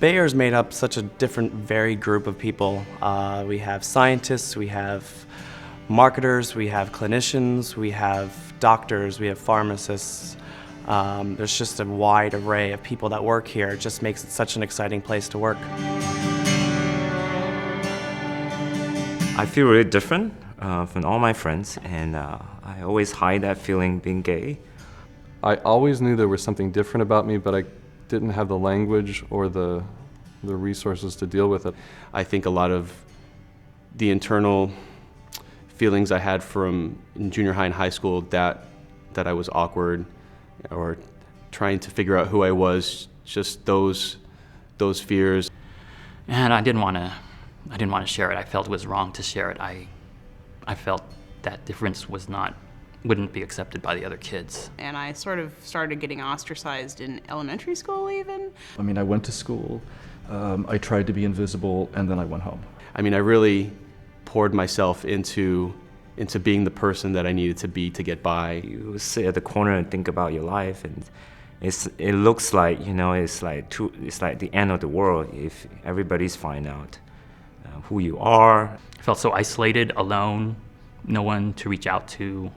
Bay Area's made up such a different, varied group of people. We have scientists, we have marketers, we have clinicians, we have doctors, we have pharmacists. There's just a wide array of people that work here. It just makes it such an exciting place to work. I feel really different from all my friends, and I always hide that feeling being gay. I always knew there was something different about me, but I didn't have the language or the resources to deal with it. I think a lot of the internal feelings I had from in junior high and high school that I was awkward or trying to figure out who I was, just those fears. And I didn't want to share it. I felt it was wrong to share it. I felt that difference wouldn't be accepted by the other kids. And I sort of started getting ostracized in elementary school even. I mean, I went to school, I tried to be invisible, and then I went home. I mean, I really poured myself into being the person that I needed to be to get by. You sit at the corner and think about your life, and it looks like, you know, it's like the end of the world if everybody's find out who you are. I felt so isolated, alone, no one to reach out to.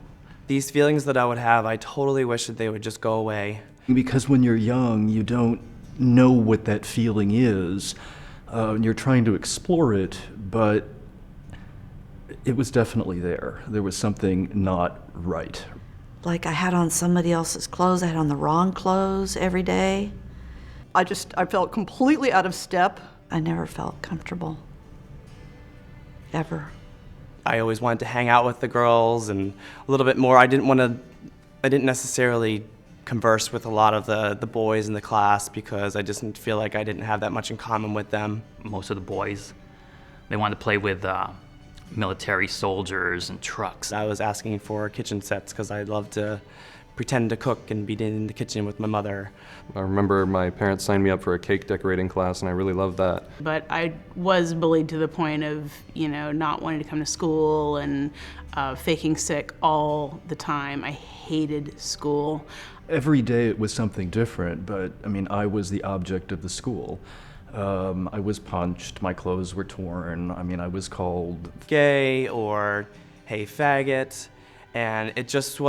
These feelings that I would have, I totally wish that they would just go away. Because when you're young, you don't know what that feeling is. And you're trying to explore it, but it was definitely there. There was something not right. Like I had on somebody else's clothes, I had on the wrong clothes every day. I felt completely out of step. I never felt comfortable, ever. I always wanted to hang out with the girls and a little bit more. I didn't necessarily converse with a lot of the boys in the class because I just didn't feel like I didn't have that much in common with them. Most of the boys, they wanted to play with military soldiers and trucks. I was asking for kitchen sets because I love to pretend to cook and be in the kitchen with my mother. I remember my parents signed me up for a cake decorating class, and I really loved that. But I was bullied to the point of, you know, not wanting to come to school and faking sick all the time. I hated school. Every day it was something different, but I mean, I was the object of the school. I was punched, my clothes were torn, I mean, I was called gay or hey faggot, and it's just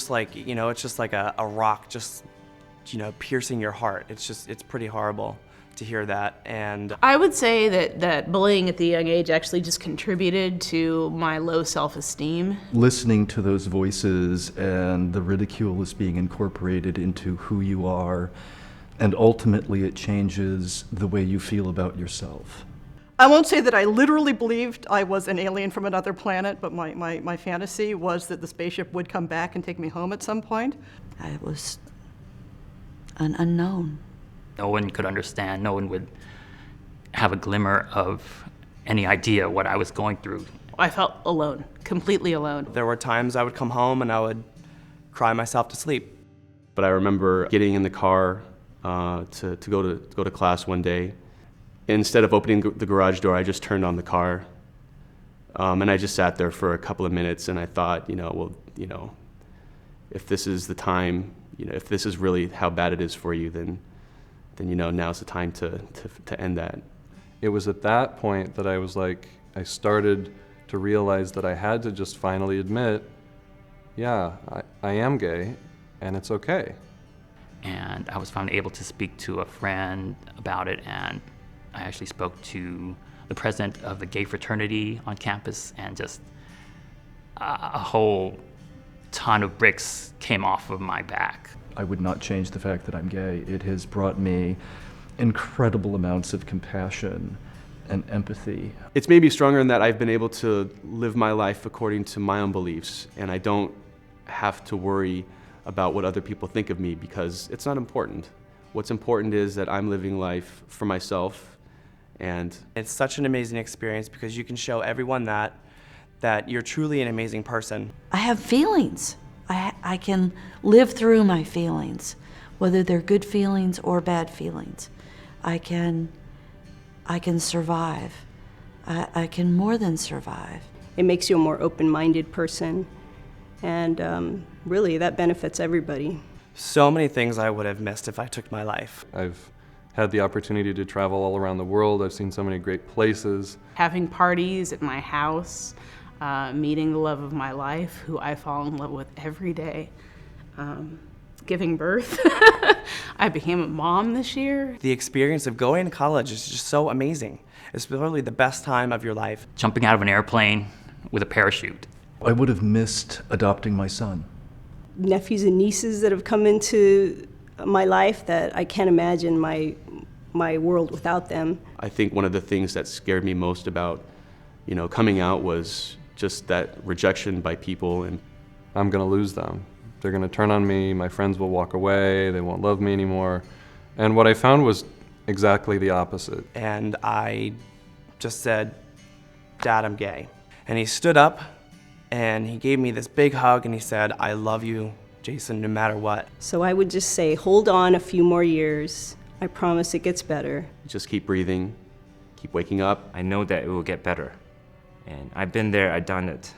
like, you know, it's just like a rock just, you know, piercing your heart. It's pretty horrible to hear that. And I would say that bullying at the young age actually just contributed to my low self-esteem. Listening to those voices and the ridicule is being incorporated into who you are, and ultimately it changes the way you feel about yourself. I won't say that I literally believed I was an alien from another planet, but my fantasy was that the spaceship would come back and take me home at some point. I was an unknown. No one could understand, no one would have a glimmer of any idea what I was going through. I felt alone, completely alone. There were times I would come home and I would cry myself to sleep. But I remember getting in the car to go to class one day. Instead of opening the garage door, I just turned on the car, and I just sat there for a couple of minutes. And I thought, if this is the time, if this is really how bad it is for you, then now's the time to end that. It was at that point that I was like, I started to realize that I had to just finally admit, yeah, I am gay, and it's okay. And I was finally able to speak to a friend about it, and I actually spoke to the president of the gay fraternity on campus, and just a whole ton of bricks came off of my back. I would not change the fact that I'm gay. It has brought me incredible amounts of compassion and empathy. It's made me stronger in that I've been able to live my life according to my own beliefs, and I don't have to worry about what other people think of me because it's not important. What's important is that I'm living life for myself, and it's such an amazing experience because you can show everyone that you're truly an amazing person. I have feelings. I can live through my feelings, whether they're good feelings or bad feelings. I can survive. I can more than survive. It makes you a more open-minded person, and really that benefits everybody. So many things I would have missed if I took my life. I've had the opportunity to travel all around the world. I've seen so many great places. Having parties at my house, meeting the love of my life, who I fall in love with every day, giving birth. I became a mom this year. The experience of going to college is just so amazing. It's literally the best time of your life. Jumping out of an airplane with a parachute. I would have missed adopting my son. Nephews and nieces that have come into my life that I can't imagine my world without them. I think one of the things that scared me most about, coming out was just that rejection by people. And I'm going to lose them. They're going to turn on me, my friends will walk away, they won't love me anymore. And what I found was exactly the opposite. And I just said, Dad, I'm gay. And he stood up and he gave me this big hug and he said, I love you, Jason, no matter what. So I would just say, hold on a few more years. I promise it gets better. just keep breathing, keep waking up. I know that it will get better. And I've been there, I've done it.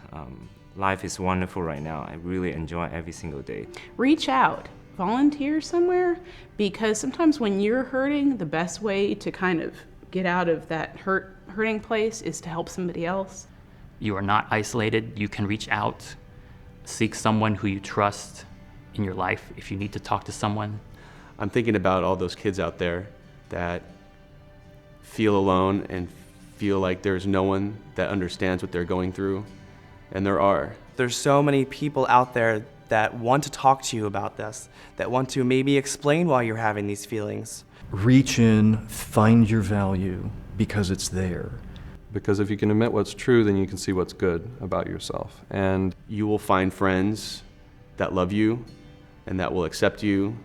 Life is wonderful right now. I really enjoy every single day. Reach out, volunteer somewhere, because sometimes when you're hurting, the best way to kind of get out of that hurting place is to help somebody else. You are not isolated. You can reach out, seek someone who you trust in your life if you need to talk to someone. I'm thinking about all those kids out there that feel alone and feel like there's no one that understands what they're going through, and there are. There's so many people out there that want to talk to you about this, that want to maybe explain why you're having these feelings. Reach in, find your value, because it's there. Because if you can admit what's true, then you can see what's good about yourself. And You will find friends that love you and that will accept you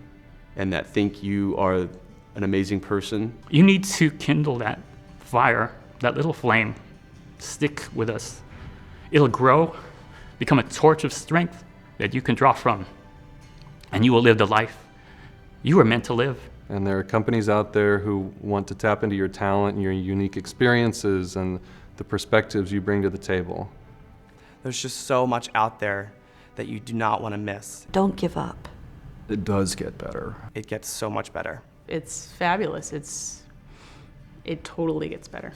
and that think you are an amazing person. You need to kindle that fire, that little flame. Stick with us. It'll grow, become a torch of strength that you can draw from, and you will live the life you were meant to live. And there are companies out there who want to tap into your talent and your unique experiences and the perspectives you bring to the table. There's just so much out there that you do not want to miss. Don't give up. It does get better. It gets so much better. It's fabulous. It totally gets better.